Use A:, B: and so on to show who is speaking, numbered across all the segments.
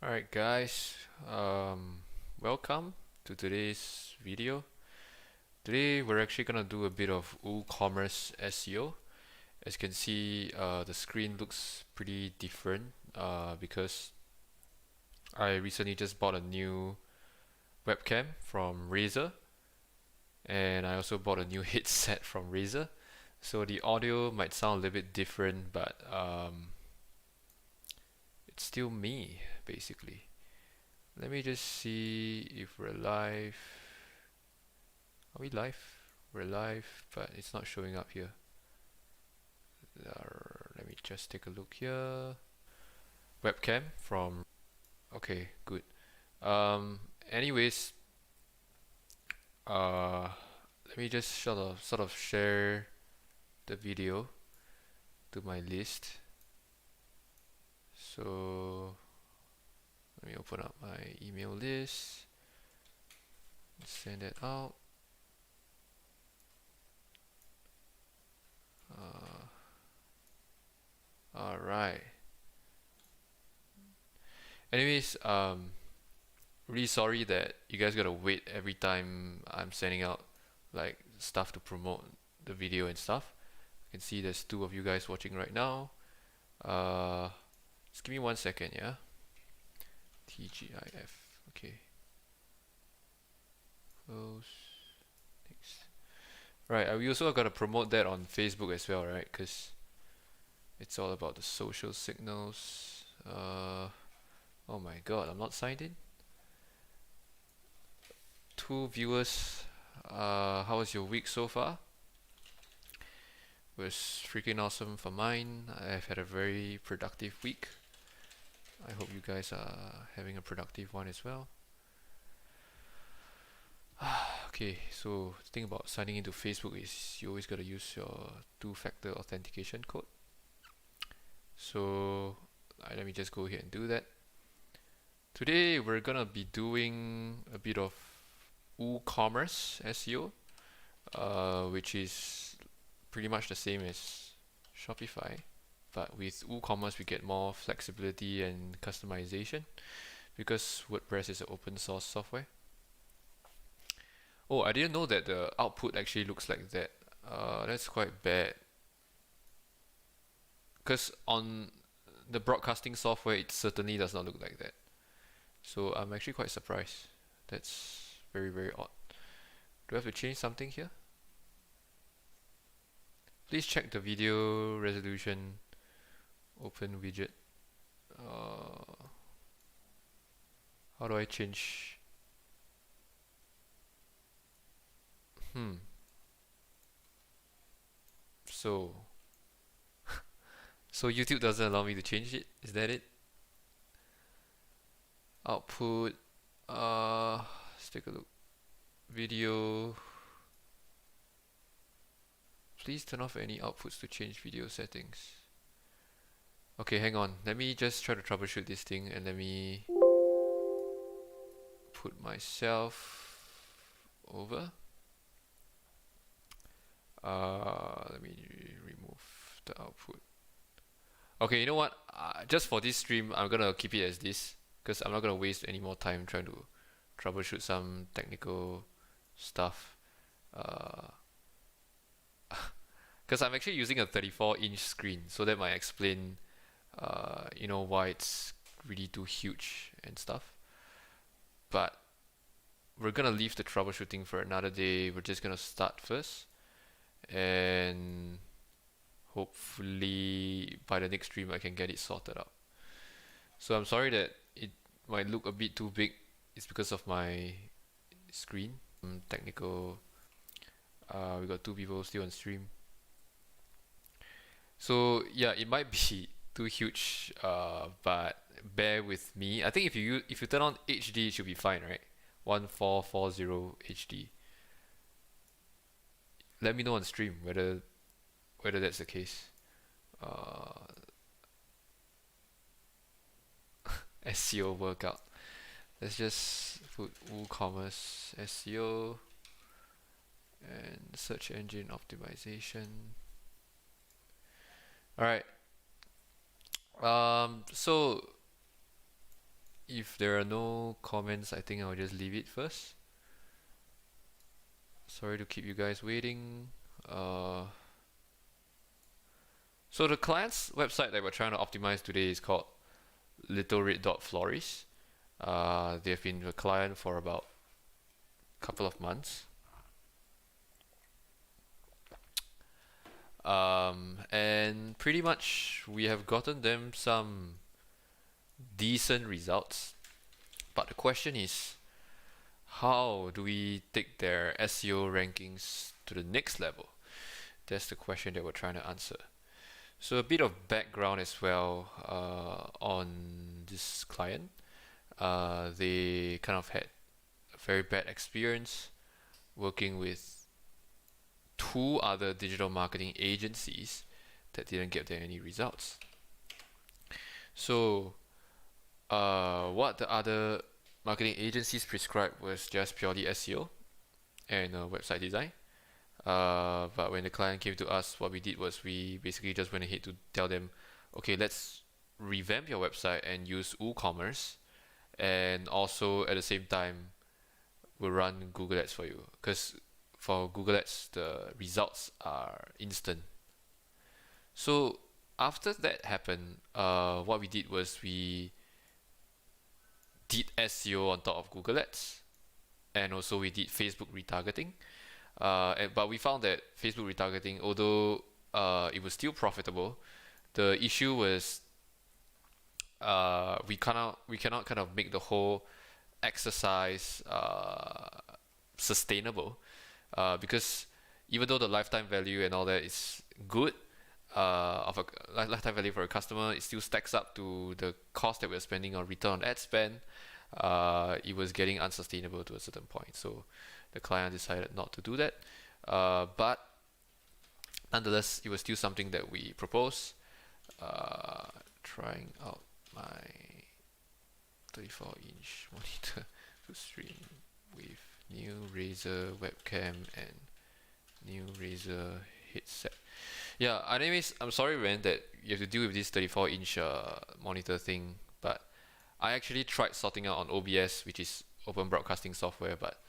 A: Alright guys, welcome to today's video. Today we're actually gonna do a bit of WooCommerce SEO. As you can see, the screen looks pretty different because I recently just bought a new webcam from Razer, and I also bought a new headset from Razer. So the audio might sound a little bit different, but it's still me basically. Let me just see if we're live. Are we live? We're live, but it's not showing up here. Let me just take a look here. Webcam from. Okay, good. Anyways, let me just sort of share the video to my list. So let me open up my email list. Send it out. Alright. Anyways, really sorry that you guys gotta wait every time I'm sending out like stuff to promote the video and stuff. You can see there's 2 of you guys watching right now. Just give me 1 second, yeah? TGIF. Okay. Close. Next. Right, we also gotta promote that on Facebook as well, right? Because it's all about the social signals. Oh my god, I'm not signed in? 2 viewers. How was your week so far? It was freaking awesome for mine. I've had a very productive week. I hope you guys are having a productive one as well. Okay, so the thing about signing into Facebook is you always gotta use your 2-factor authentication code. So let me just go ahead and do that. Today we're gonna be doing a bit of WooCommerce SEO, which is pretty much the same as Shopify, but with WooCommerce we get more flexibility and customization because WordPress is an open source software. Oh, I didn't know that the output actually looks like that. That's quite bad. Because on the broadcasting software, it certainly does not look like that. So I'm actually quite surprised. That's very, very odd. Do I have to change something here? Please check the video resolution. Open widget. How do I change? So YouTube doesn't allow me to change it? Is that it? Output. Let's take a look. Video. Please turn off any outputs to change video settings. Okay, hang on. Let me just try to troubleshoot this thing and let me put myself over. Let me remove the output. Okay, you know what? Just for this stream, I'm gonna keep it as this because I'm not gonna waste any more time trying to troubleshoot some technical stuff. Because I'm actually using a 34-inch screen, so that might explain, why it's really too huge and stuff. But we're gonna leave the troubleshooting for another day. We're just gonna start first, and hopefully by the next stream I can get it sorted out. So I'm sorry that it might look a bit too big. It's because of my screen. Technical. We got 2 people still on stream. So yeah, it might be too huge, but bear with me. I think if you turn on HD, it should be fine, right? 1440 HD. Let me know on stream whether that's the case. SEO workout. Let's just put WooCommerce SEO and search engine optimization. Alright. So if there are no comments, I think I'll just leave it first. Sorry to keep you guys waiting. So the client's website that we're trying to optimize today is called Little Red Dot Florist. They've been a client for about a couple of months. And pretty much we have gotten them some decent results. But the question is, how do we take their SEO rankings to the next level? That's the question that we're trying to answer. So a bit of background as well on this client. They kind of had a very bad experience working with two other digital marketing agencies that didn't get them any results. So what the other marketing agencies prescribed was just purely SEO and website design. But when the client came to us, what we did was we basically just went ahead to tell them, okay, let's revamp your website and use WooCommerce, and also at the same time we'll run Google Ads for you, because for Google Ads the results are instant. So after that happened, what we did was we did SEO on top of Google Ads, and also we did Facebook retargeting. But we found that Facebook retargeting, although it was still profitable, the issue was we cannot kind of make the whole exercise sustainable, because even though the lifetime value and all that is good, of a lifetime value for a customer, it still stacks up to the cost that we're spending on return on ad spend. It was getting unsustainable to a certain point, so the client decided not to do that. But nonetheless, it was still something that we proposed. Trying out my 34-inch monitor to stream with new Razer webcam and new Razer headset. Yeah, anyways, I'm sorry, man, that you have to deal with this 34-inch monitor thing, but I actually tried sorting out on OBS, which is Open Broadcasting Software, but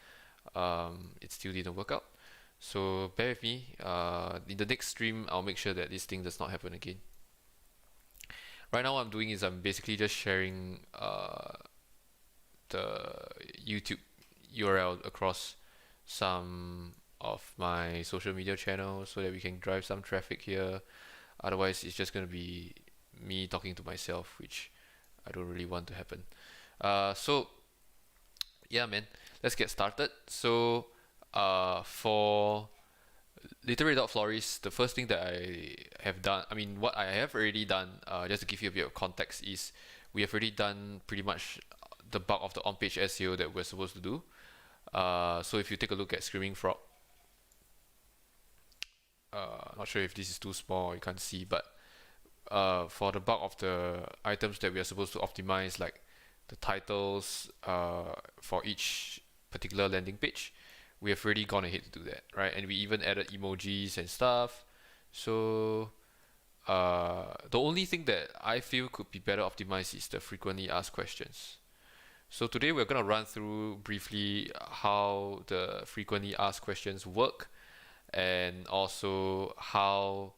A: it still didn't work out. So bear with me. In the next stream, I'll make sure that this thing does not happen again. Right now, what I'm doing is I'm basically just sharing the YouTube URL across some of my social media channels so that we can drive some traffic here. Otherwise, it's just going to be me talking to myself, which I don't really want to happen. So yeah, man, let's get started. So for Literary Florist, the first thing that I have done, what I have already done, just to give you a bit of context, is we have already done pretty much the bulk of the on-page SEO that we're supposed to do. So if you take a look at Screaming Frog, not sure if this is too small, you can't see, but for the bulk of the items that we are supposed to optimize, like the titles for each particular landing page, we have already gone ahead to do that, right? And we even added emojis and stuff. So the only thing that I feel could be better optimized is the frequently asked questions. So today we're going to run through briefly how the frequently asked questions work, and also how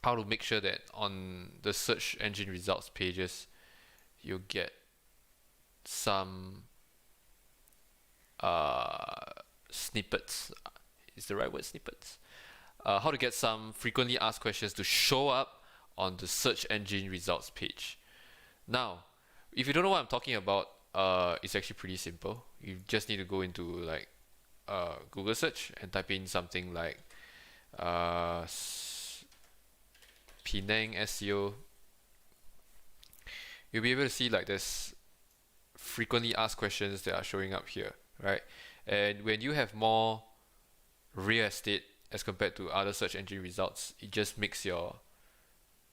A: to make sure that on the search engine results pages you get some snippets. Is the right word snippets? How to get some frequently asked questions to show up on the search engine results page. Now, if you don't know what I'm talking about, it's actually pretty simple. You just need to go into like Google search and type in something like Penang SEO. You'll be able to see like there's frequently asked questions that are showing up here, right? And when you have more real estate as compared to other search engine results, it just makes your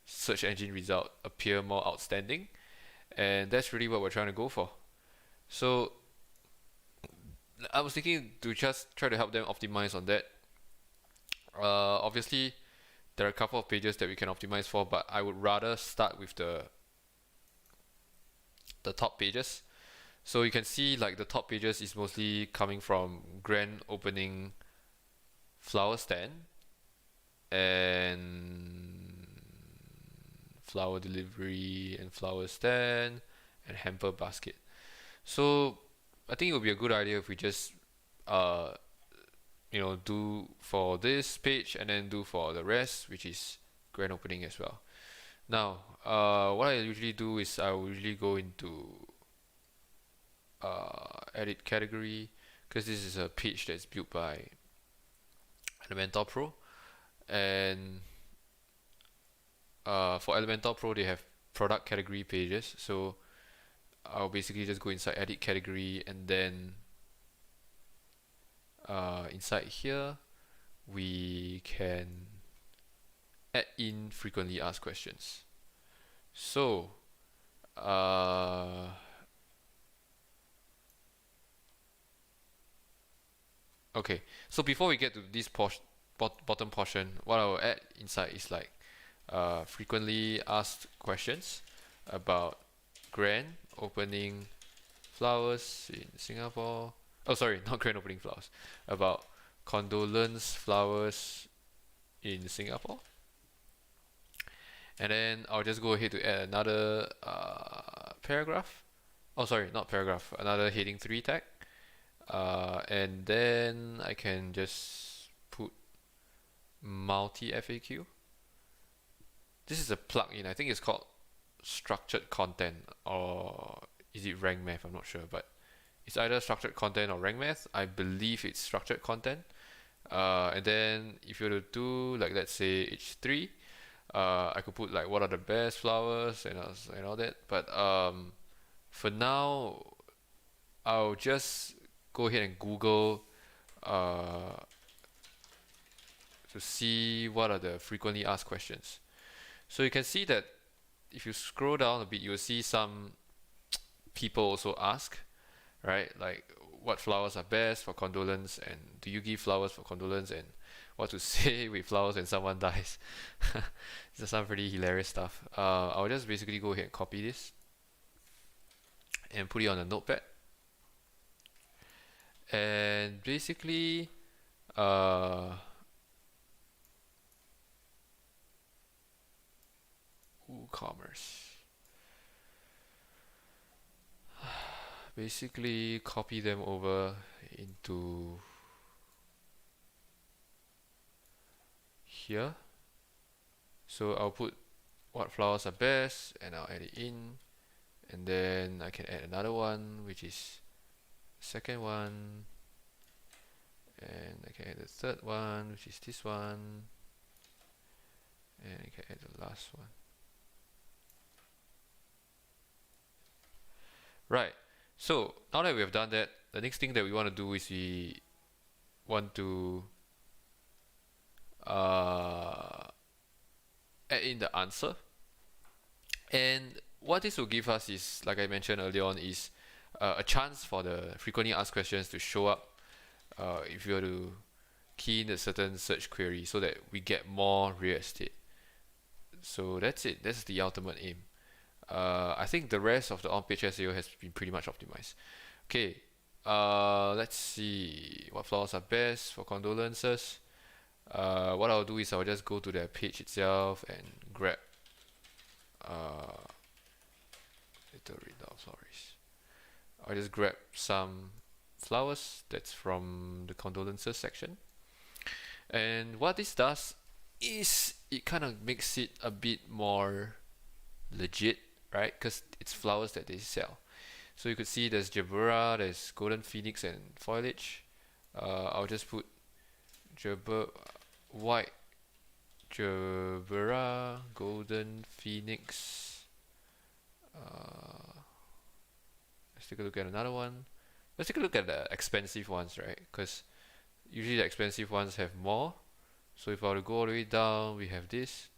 A: search engine result appear more outstanding, and that's really what we're trying to go for. So I was thinking to just try to help them optimize on that. Obviously there are a couple of pages that we can optimize for, but I would rather start with the the top pages. So you can see like the top pages is mostly coming from grand opening, flower stand, and flower delivery, and flower stand, and hamper basket. So I think it would be a good idea if we just uh, do for this page and then do for the rest, which is grand opening as well. Now, what I usually do is I will usually go into edit category, because this is a page that's built by Elementor Pro, and for Elementor Pro they have product category pages. So I'll basically just go inside edit category, and then inside here we can add in frequently asked questions. So okay, so before we get to this bottom portion, what I will add inside is like frequently asked questions about grand opening flowers in Singapore. Oh, sorry, not grand opening flowers. About condolence flowers in Singapore. And then I'll just go ahead to add another paragraph. Oh, sorry, not paragraph. Another heading 3 tag. And then I can just put multi FAQ. This is a plugin. I think it's called structured content, or is it rank math? I'm not sure, but it's either structured content or rank math. I believe it's structured content. And then if you were to do like, let's say H3, I could put like what are the best flowers and all that. But for now, I'll just go ahead and Google to see what are the frequently asked questions. So you can see that if you scroll down a bit, you'll see some people also ask, right? Like what flowers are best for condolence, and do you give flowers for condolence, and what to say with flowers when someone dies. This is some pretty hilarious stuff. I'll just basically go ahead and copy this and put it on a notepad. And basically WooCommerce. Basically copy them over into here. So I'll put what flowers are best, and I'll add it in, and then I can add another one, which is second one, and I can add the third one, which is this one, and I can add the last one. Right, so now that we have done that, the next thing that we want to do is we want to add in the answer. And what this will give us is, like I mentioned earlier on, is a chance for the frequently asked questions to show up if you were to key in a certain search query, so that we get more real estate. So that's it. That's the ultimate aim. I think the rest of the on-page SEO has been pretty much optimized. Okay, let's see what flowers are best for condolences. What I'll do is I'll just go to the page itself and grab little Rindal florist. I'll just grab some flowers that's from the condolences section. And what this does is it kind of makes it a bit more legit, right? Because it's flowers that they sell. So you could see there's Gerbera, there's Golden Phoenix and Foliage. I'll just put White Gerbera, Golden Phoenix. Let's take a look at another one. Let's take a look at the expensive ones, right? Because usually the expensive ones have more. So if I were to go all the way down, we have this.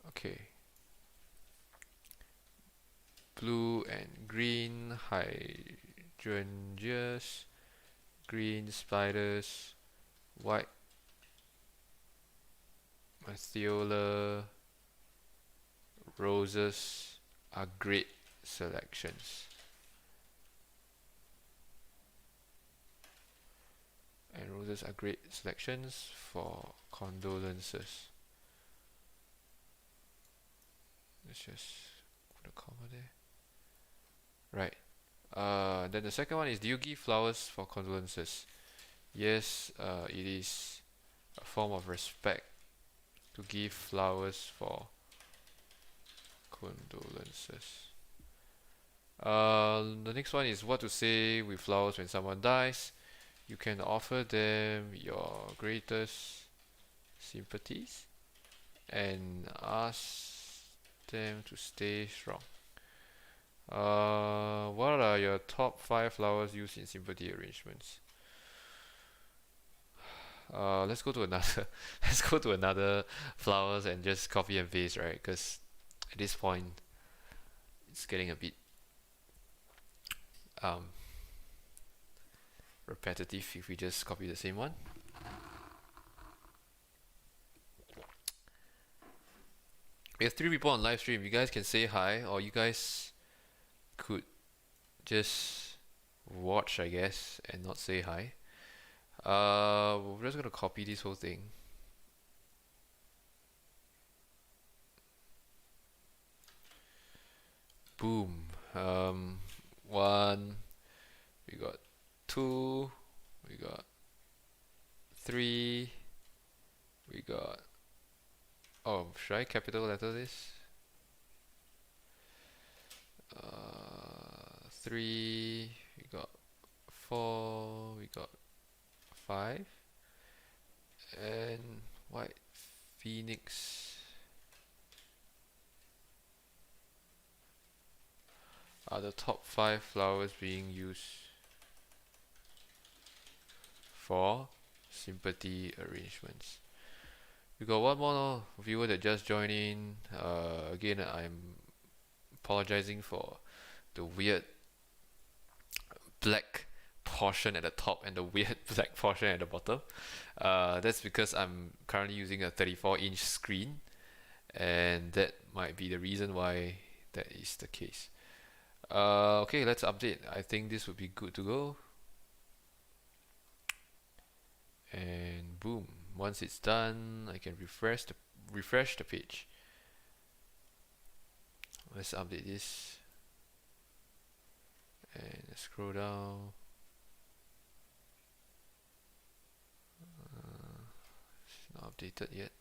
A: Okay. Blue and green hydrangeas, green spiders, white Mathiola, Roses are great selections. And roses are great selections for condolences. Let's just put a comma there. Right. Then the second one is, do you give flowers for condolences? Yes, it is a form of respect to give flowers for condolences. The next one is what to say with flowers when someone dies. You can offer them your greatest sympathies and ask them to stay strong. What are your top 5 flowers used in sympathy arrangements? Let's go to another let's go to another flowers and just copy and paste, right? Because at this point it's getting a bit repetitive if we just copy the same one. We have 3 people on live stream. You guys can say hi, or you guys could just watch, I guess, and not say hi. We're just gonna copy this whole thing. Boom. 1, we got 2, we got 3, we got, oh, should I capital letter this? 3, we got 4, we got 5, and white phoenix are the top 5 flowers being used for sympathy arrangements. We got one more viewer that just joined in. Again, I'm apologizing for the weird black portion at the top and the weird black portion at the bottom. That's because I'm currently using a 34-inch screen, and that might be the reason why that is the case. Okay, let's update. I think this would be good to go. And boom, once it's done, I can refresh the page. Let's update this and scroll down. It's not updated yet.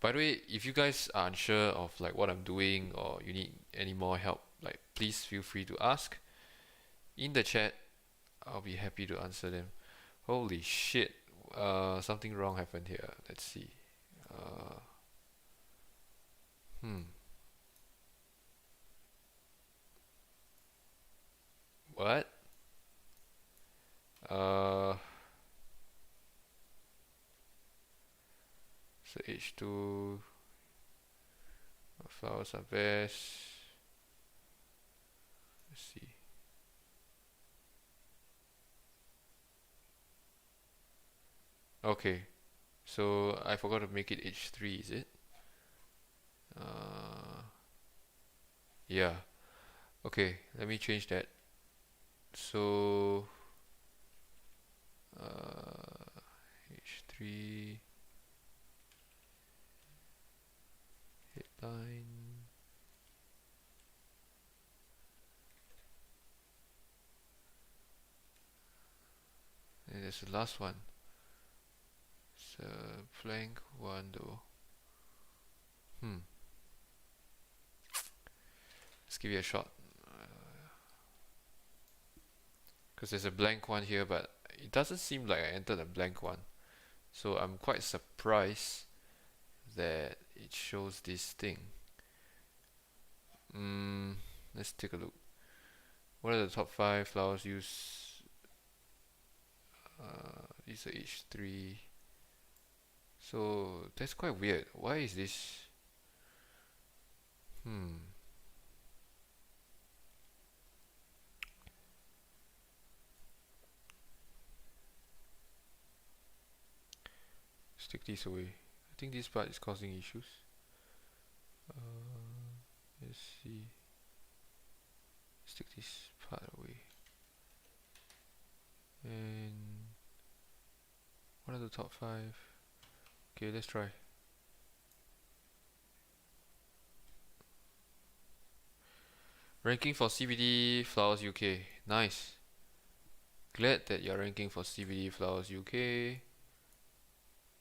A: By the way, if you guys are unsure of like what I'm doing, or you need any more help, like please feel free to ask in the chat. I'll be happy to answer them. Holy shit, something wrong happened here. Let's see. What? So H2 flowers are best. Let's see. Okay, so I forgot to make it H3, is it? Yeah. Okay, let me change that. So H3 headline. And there's the last one. It's a blank one though. Let's give it a shot. Because there's a blank one here, but it doesn't seem like I entered a blank one. So I'm quite surprised that it shows this thing. Let's take a look. What are the top 5 flowers used? These are H3. So that's quite weird. Why is this? Let's take these away. think this part is causing issues. Let's see. Let's take this part away. And what are the top 5? Okay, let's try. Ranking for CBD Flowers UK. Nice. Glad that you're ranking for CBD Flowers UK.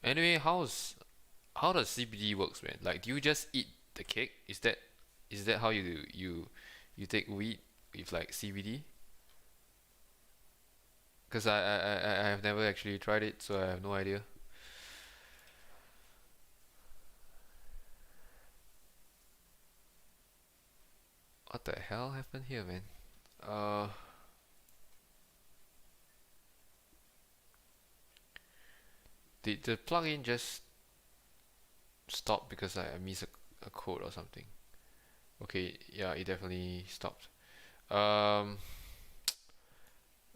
A: Anyway, how does CBD works, man? Like, do you just eat the cake? Is that how you take weed with like CBD? Because I have never actually tried it, so I have no idea. What the hell happened here, man? Did the plugin just stop because I missed a code or something? Okay, yeah, it definitely stopped.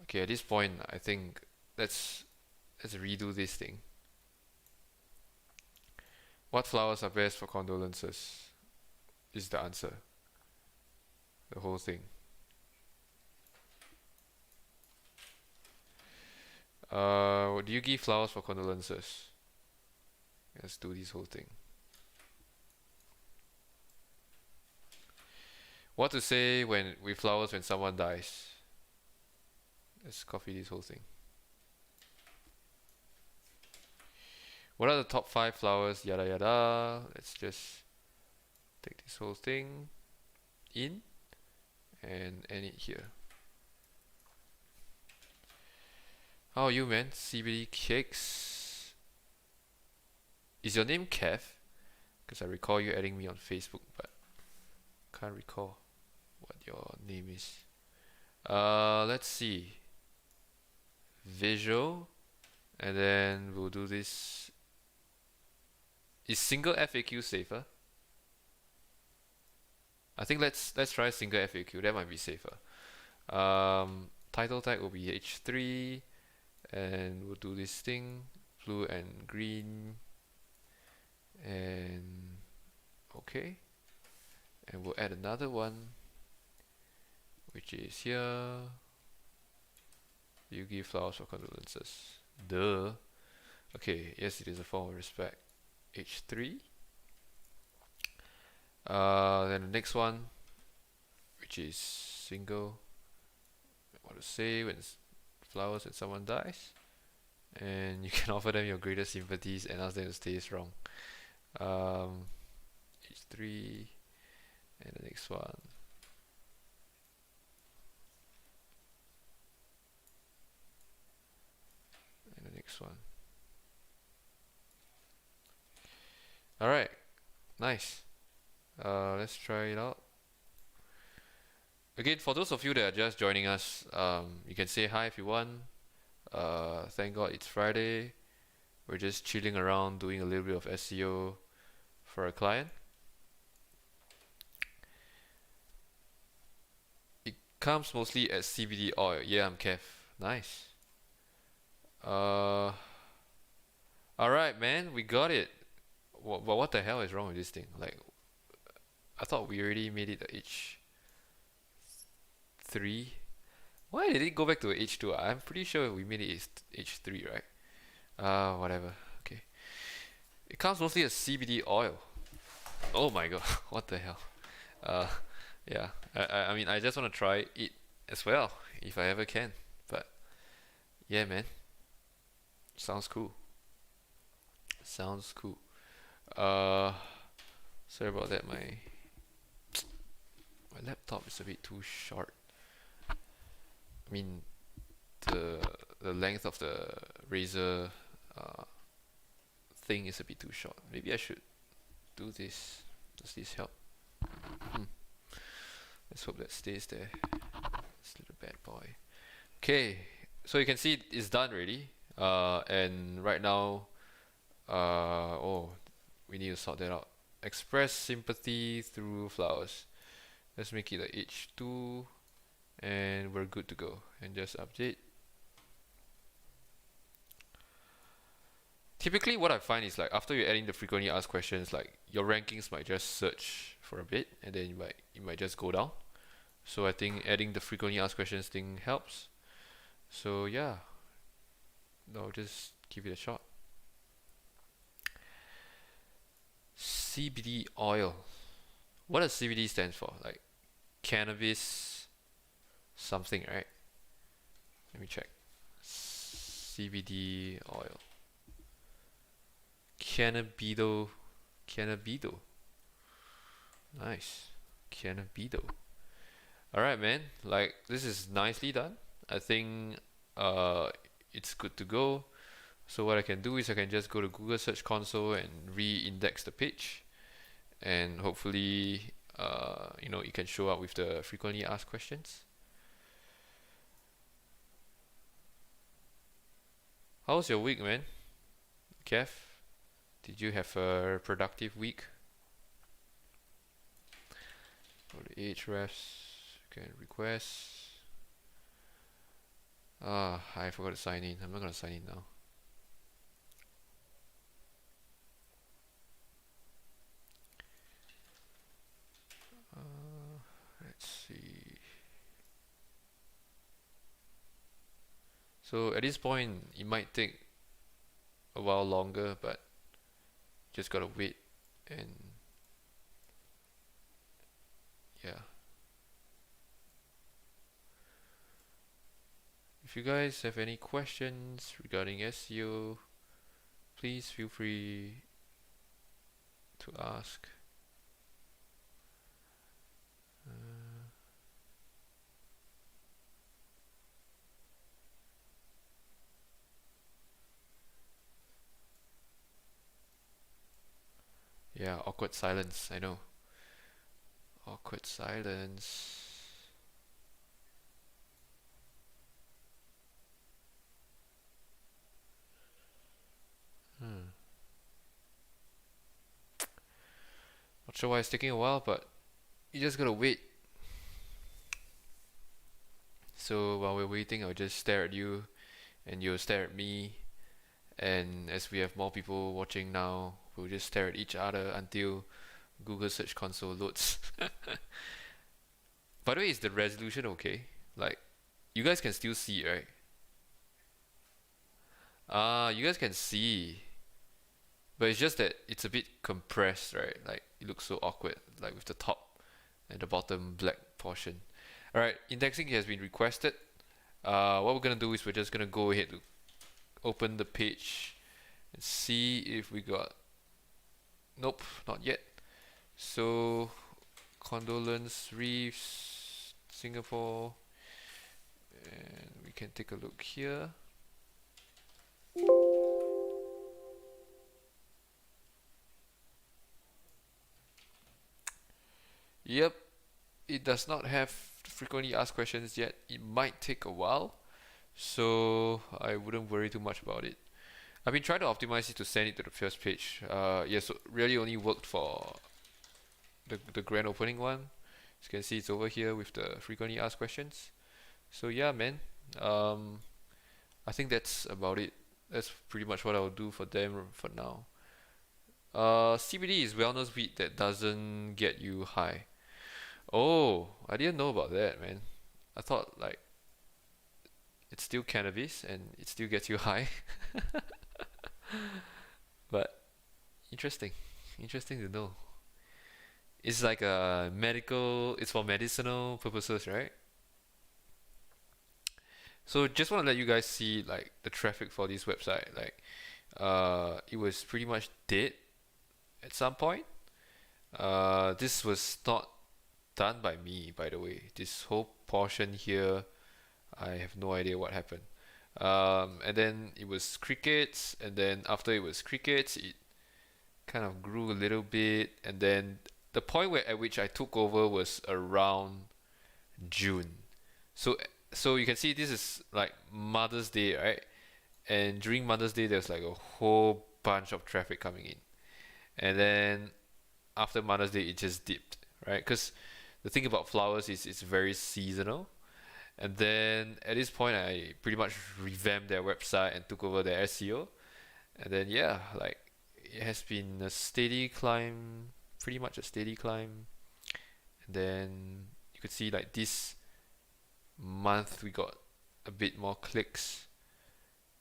A: Okay, at this point, I think let's redo this thing. What flowers are best for condolences? Is the answer. The whole thing. Do you give flowers for condolences? Let's do this whole thing. What to say with flowers when someone dies? Let's copy this whole thing. What are the top 5 flowers? Yada yada. Let's just take this whole thing in and end it here. How are you, man? CBD cakes. Is your name Kev? Because I recall you adding me on Facebook, but can't recall what your name is. Let's see. Visual, and then we'll do this. Is single FAQ safer? I think let's try single FAQ. That might be safer. Title tag will be H3, and we'll do this thing, blue and green, and okay, and we'll add another one, which is here. You give flowers for condolences. Duh. Okay, yes, it is a form of respect. H3. Then the next one, which is single. What to say when flowers when someone dies, and you can offer them your greatest sympathies and ask them to stay strong. H3, and the next one. And the next one. Alright, nice. Let's try it out. Again, for those of you that are just joining us, you can say hi if you want. Thank God it's Friday. We're just chilling around doing a little bit of SEO for a client. It comes mostly as CBD oil. Yeah, I'm Kev. Nice. Alright, man, we got it. But what the hell is wrong with this thing? Like, I thought we already made it a H3. Why did it go back to a H2? I'm pretty sure we made it H3, right? Whatever. Okay. It comes mostly as CBD oil. Oh my god, what the hell? Yeah. I mean, I just want to try it as well, if I ever can. But yeah, man. Sounds cool. Sounds cool. Sorry about that. My laptop is a bit too short. I mean, the length of the Razer thing is a bit too short. Maybe I should do this. Does this help? Let's hope that stays there. This little bad boy. Okay, so you can see it's done already. And right now, oh, we need to sort that out. Express sympathy through flowers. Let's make it a H2, and we're good to go. And just update. typically what I find is like after you're adding the frequently asked questions, like your rankings might just search for a bit and then you might just go down. So I think adding the frequently asked questions thing helps. So yeah, no, just give it a shot. CBD oil. What does CBD stand for? Like cannabis something, right? Let me check. CBD oil. Cannabido. Cannabido. Nice. Cannabido. Alright, man. Like, this is nicely done. I think it's good to go. So what I can do is I can just go to Google Search Console and re-index the page, and hopefully it can show up with the frequently asked questions. How's your week, man? Kev, did you have a productive week? Go to Ahrefs, can request. I forgot to sign in. I'm not gonna sign in now. Let's see. So at this point, it might take a while longer, but just gotta wait and yeah. If you guys have any questions regarding SEO, please feel free to ask. Yeah, awkward silence, I know. Awkward silence. Not sure why it's taking a while, but you just gotta wait. So while we're waiting, I'll just stare at you and you'll stare at me. And as we have more people watching now, we'll just stare at each other until Google Search Console loads. By the way, is the resolution okay? Like, you guys can still see, right? You guys can see. But it's just that it's a bit compressed, right? Like, it looks so awkward, like with the top and the bottom black portion. Alright, indexing has been requested. What we're gonna do is we're just gonna go ahead to open the page and see if we got. Nope, not yet. So condolence reefs Singapore, and we can take a look here. Yep, it does not have frequently asked questions yet. It might take a while, so I wouldn't worry too much about it. I've been trying to optimize it to send it to the first page. So really only worked for the grand opening one. As you can see, it's over here with the frequently asked questions. So yeah, man. I think that's about it. That's pretty much what I'll do for them for now. CBD is wellness weed that doesn't get you high. Oh, I didn't know about that, man. I thought like it's still cannabis and it still gets you high. But interesting to know. It's like a medical, it's for medicinal purposes, right? So just want to let you guys see like the traffic for this website. Like it was pretty much dead at some point. This was not done by me, by the way. This whole portion here, I have no idea what happened. And then it was crickets, and then after it was crickets, it kind of grew a little bit, and then the point at which I took over was around June. So you can see this is like Mother's Day, right? And during Mother's Day, there's like a whole bunch of traffic coming in, and then after Mother's Day, it just dipped, right? Because the thing about flowers is it's very seasonal. And then at this point, I pretty much revamped their website and took over their SEO. And then yeah, like it has been a steady climb, pretty much a steady climb. And then you could see like this month we got a bit more clicks.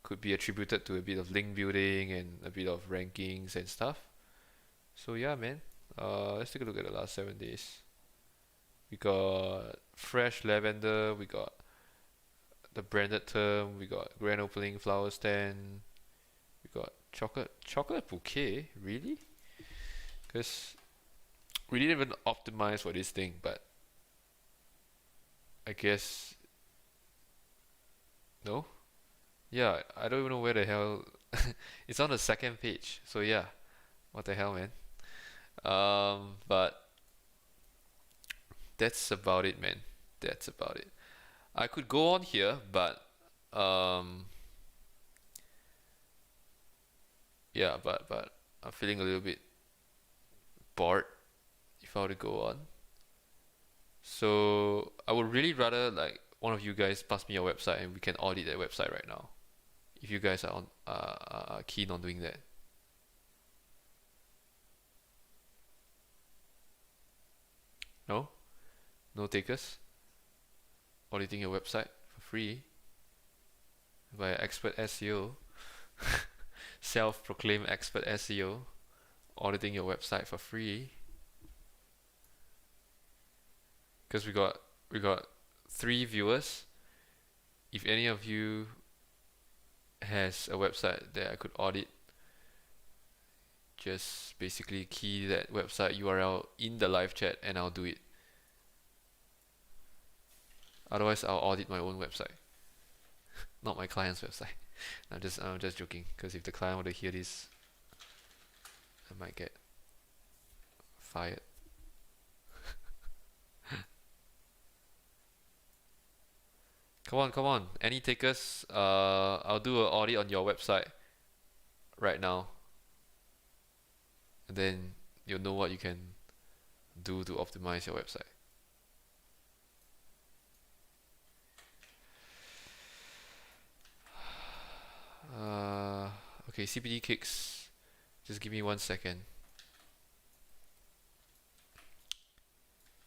A: Could be attributed to a bit of link building and a bit of rankings and stuff. So yeah, man. Let's take a look at the last 7 days. We got fresh lavender, we got the branded term, we got grand opening flower stand, we got chocolate bouquet. Really? Because we didn't even optimize for this thing, but I guess no. Yeah, I don't even know where the hell. It's on the second page. So yeah, what the hell, man. But that's about it, man. That's about it. I could go on here, but um, yeah, but I'm feeling a little bit bored if I were to go on. So I would really rather like one of you guys pass me your website and we can audit that website right now. If you guys are keen on doing that. No? No takers? Auditing your website for free by expert SEO. Self-proclaimed expert SEO. Auditing your website for free. Because we got 3 viewers. If any of you has a website that I could audit, just basically key that website URL in the live chat and I'll do it. Otherwise, I'll audit my own website, not my client's website. I'm just joking. Because if the client were to hear this, I might get fired. Come on. Any takers? I'll do an audit on your website right now, and then you'll know what you can do to optimize your website. Okay, CBD kicks. Just give me 1 second.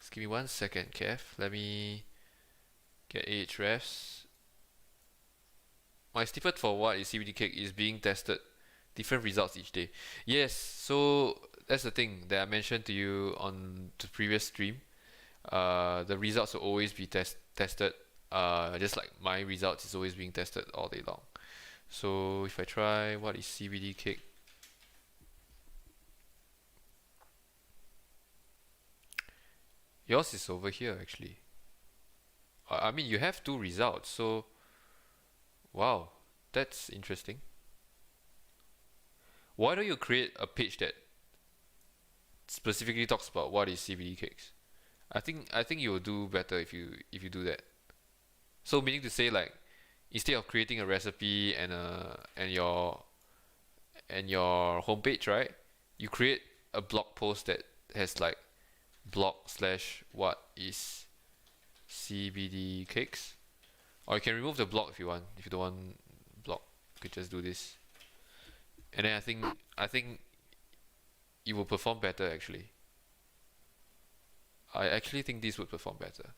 A: Just give me 1 second, Kev. Let me get Ahrefs. My snippet for what is CBD kick is being tested. Different results each day. Yes, so that's the thing that I mentioned to you on the previous stream. The results will always be tested. Just like my results is always being tested all day long. So if I try, what is CBD kick? Yours is over here actually. I mean, you have 2 results, so wow, that's interesting. Why don't you create a page that specifically talks about what is CBD cakes? I think you will do better if you do that. So meaning to say, like, instead of creating a recipe and your homepage, right? You create a blog post that has like blog/what is CBD cakes, or you can remove the blog if you want. If you don't want blog, you could just do this, and then I think it will perform better actually. I actually think this would perform better.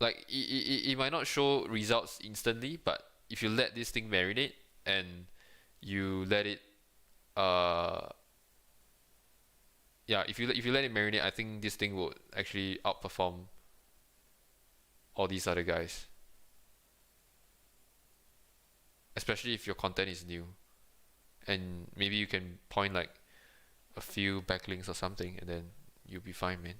A: Like it might not show results instantly, but if you let this thing marinate and you let it yeah, if you let it marinate, I think this thing will actually outperform all these other guys. Especially if your content is new, and maybe you can point like a few backlinks or something, and then you'll be fine, man.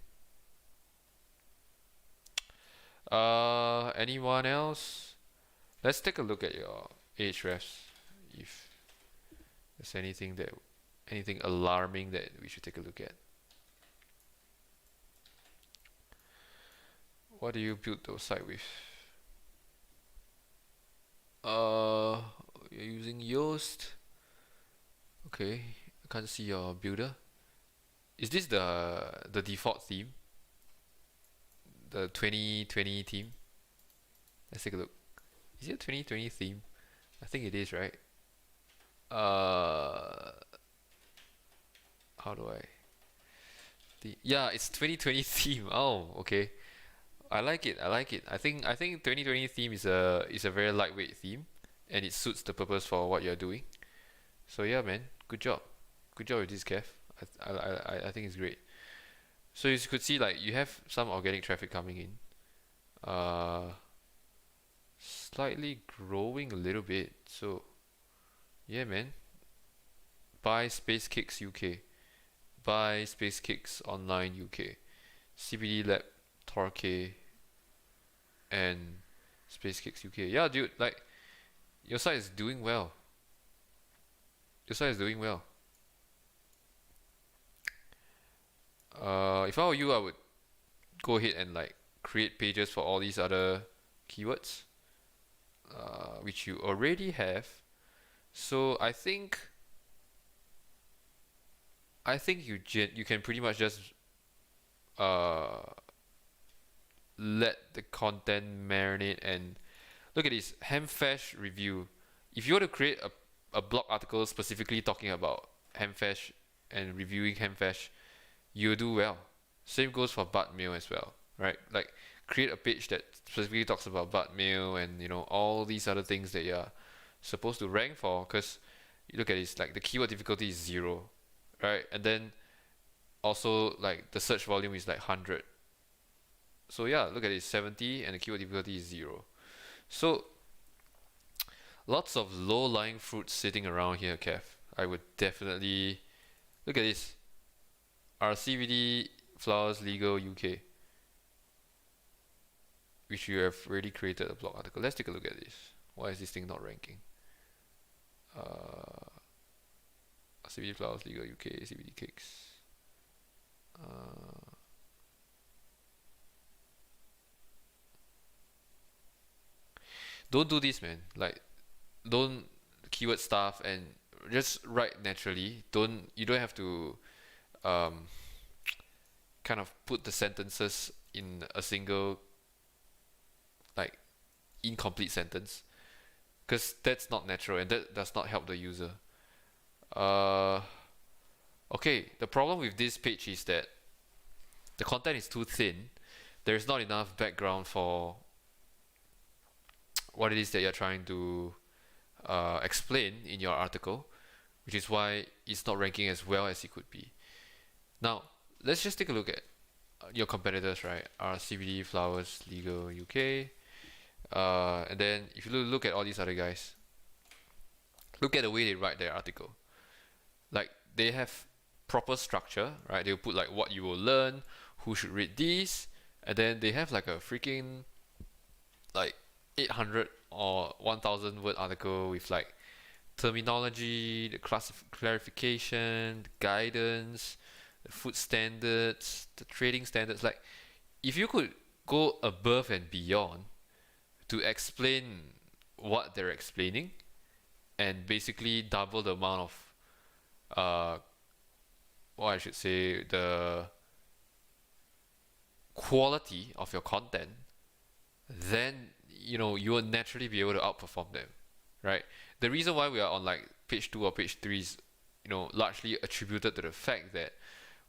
A: Anyone else? Let's take a look at your Ahrefs. If there's anything alarming that we should take a look at. What do you build those site with? You're using Yoast. Okay, I can't see your builder. Is this the default theme? The 2020 theme? Let's take a look. Is it a 2020 theme? I think it is, right? uh, how do I? Yeah, it's 2020 theme. Oh, okay. I like it. I like it. I think 2020 theme is a very lightweight theme, and it suits the purpose for what you're doing. So yeah, man, good job. Good job with this, Kev. I think it's great. So you could see like you have some organic traffic coming in. Uh, Slightly growing a little bit. So yeah, man. Buy Space Kicks UK. Buy Space Kicks Online UK. CBD Lab Torque and Space Kicks UK. Yeah, dude, like your site is doing well. Your site is doing well. If I were you, I would go ahead and like create pages for all these other keywords, which you already have. So I think you can pretty much just uh, let the content marinate and look at this Hamfesh review. If you were to create a blog article specifically talking about Hamfesh and reviewing Hamfesh, you do well. Same goes for butt mail as well, right? Like create a page that specifically talks about butt mail and all these other things that you're supposed to rank for. Because you look at this, like the keyword difficulty is 0, right? And then also like the search volume is like 100. So yeah, look at it, 70 and the keyword difficulty is 0. So lots of low-lying fruits sitting around here, Kev. I would definitely look at this. Our CBD Flowers Legal UK, which you have already created a blog article. Let's take a look at this. Why is this thing not ranking? CBD Flowers Legal UK, CBD Cakes. Don't do this, man. Like, don't keyword stuff and just write naturally. You don't have to um, kind of put the sentences in a single like incomplete sentence, because that's not natural and that does not help the user. Uh, okay, the problem with this page is that the content is too thin. There's not enough background for what it is that you're trying to explain in your article, which is why it's not ranking as well as it could be. Now, let's just take a look at your competitors, right? Our CBD Flowers Legal UK. And then if you look at all these other guys, look at the way they write their article. Like they have proper structure, right? They'll put like what you will learn, who should read these, and then they have like a freaking like 800 or 1000 word article with like terminology, the clarification, the guidance, the food standards, the trading standards. Like if you could go above and beyond to explain what they're explaining and basically double the amount of what I should say, the quality of your content, then you will naturally be able to outperform them, right? The reason why we are on like page 2 or page 3 is largely attributed to the fact that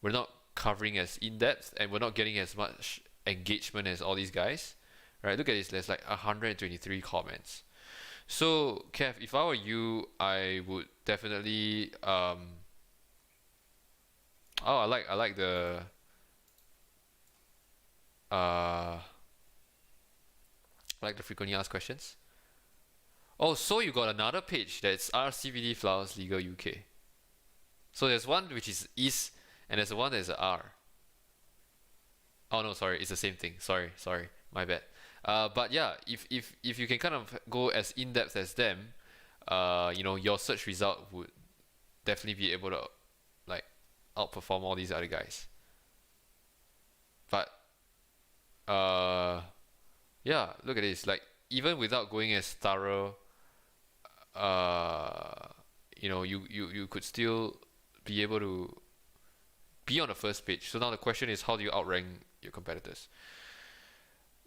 A: we're not covering as in-depth and we're not getting as much engagement as all these guys, right? Look at this, there's like 123 comments. So Kev, if I were you, I would definitely I like the frequently asked questions. Oh, so you got another page that's RCBD Flowers Legal UK. So there's one which is and there's one that's a R. Oh no, sorry, it's the same thing. Sorry, my bad. But yeah, if you can kind of go as in depth as them, your search result would definitely be able to like outperform all these other guys. But yeah, look at this. Like even without going as thorough, you could still be able to be on the first page. So now the question is, how do you outrank your competitors?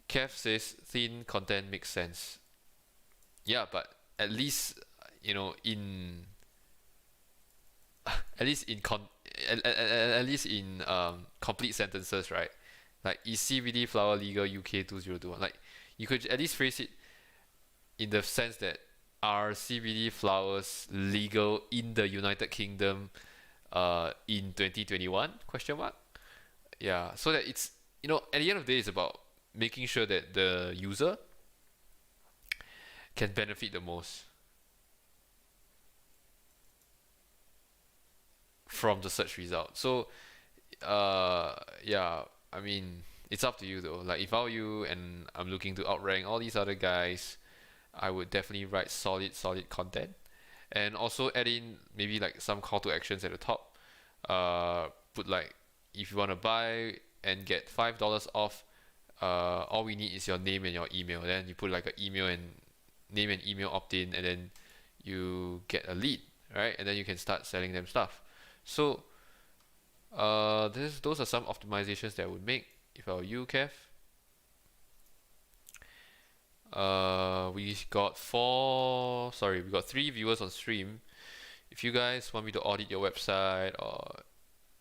A: Kev says thin content makes sense. Yeah, but at least in at least in at least in complete sentences, right? Like is CBD flower legal UK 2021? Like you could at least phrase it in the sense that are CBD flowers legal in the United Kingdom in 2021? Question mark. Yeah, so that it's, at the end of the day, it's about making sure that the user can benefit the most from the search result. So yeah, I mean, it's up to you though. Like if I were you and I'm looking to outrank all these other guys, I would definitely write solid content, and also add in maybe like some call to actions at the top. Put like, if you want to buy and get $5 off, all we need is your name and your email. Then you put like an email and name and email opt-in, and then you get a lead, right? And then you can start selling them stuff. So those are some optimizations that I would make if I were you, Kev. We got three viewers on stream. If you guys want me to audit your website, or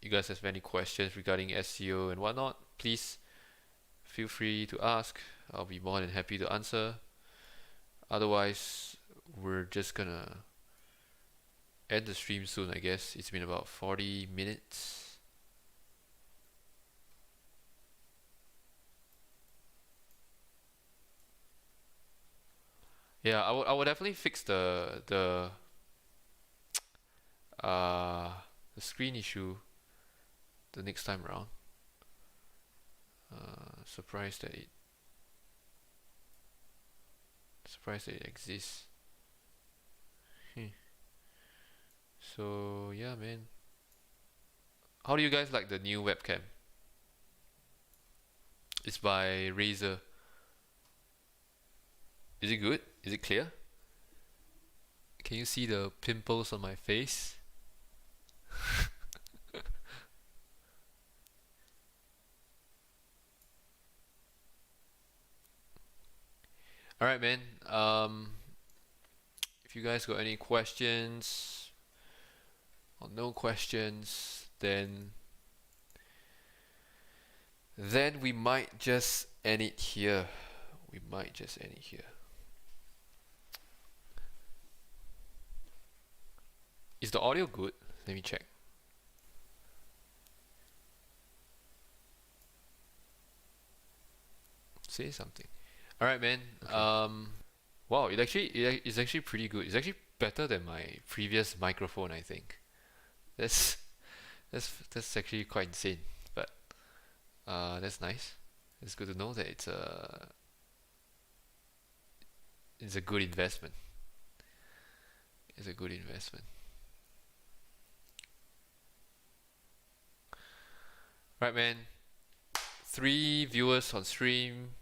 A: you guys have any questions regarding SEO and whatnot, please feel free to ask. I'll be more than happy to answer. Otherwise, we're just gonna end the stream soon, I guess. It's been about 40 minutes. Yeah, I would definitely fix the screen issue the next time around. Surprised that it exists. So yeah, man. How do you guys like the new webcam? It's by Razer. Is it good? Is it clear? Can you see the pimples on my face? Alright, man. If you guys got any questions or no questions, then we might just end it here. Is the audio good? Let me check. Say something. All right, man. Okay. Wow, it's actually pretty good. It's actually better than my previous microphone, I think. That's actually quite insane. But that's nice. It's good to know that it's a good investment. It's a good investment. Right, man. 3 viewers on stream.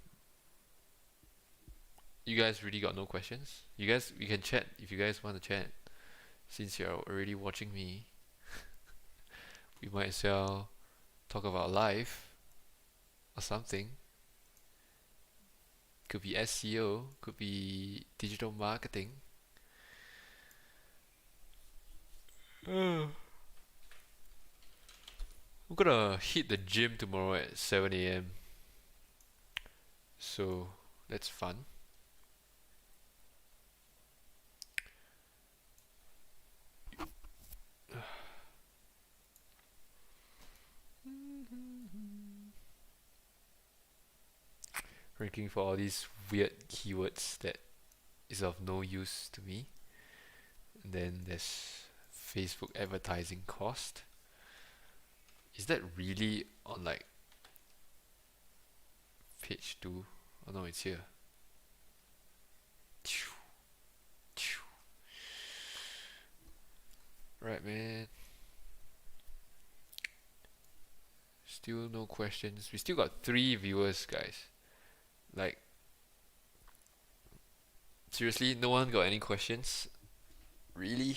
A: You guys really got no questions? We can chat if you guys want to chat. Since you're already watching me, we might as well talk about life or something. Could be SEO, could be digital marketing. I'm gonna hit the gym tomorrow at 7 a.m. So that's fun. Ranking for all these weird keywords that is of no use to me. And then there's Facebook advertising cost. Is that really on like page 2? Oh no, it's here. Right, man. Still no questions. We still got 3 viewers, guys. Like, seriously, no one got any questions? Really?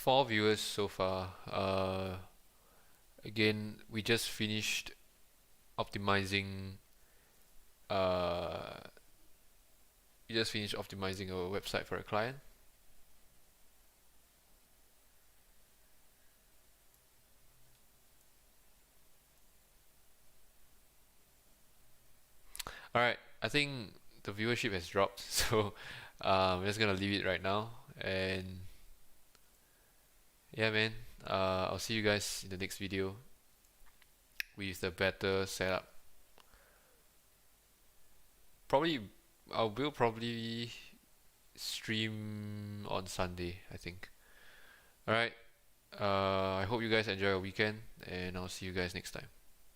A: 4 viewers so far. Again, we just finished optimizing. Uh, we just finished optimizing our website for a client. All right, I think the viewership has dropped, so I'm just gonna leave it right now. And yeah, man, I'll see you guys in the next video with a better setup. Probably, I will probably stream on Sunday, I think. All right, I hope you guys enjoy your weekend, and I'll see you guys next time.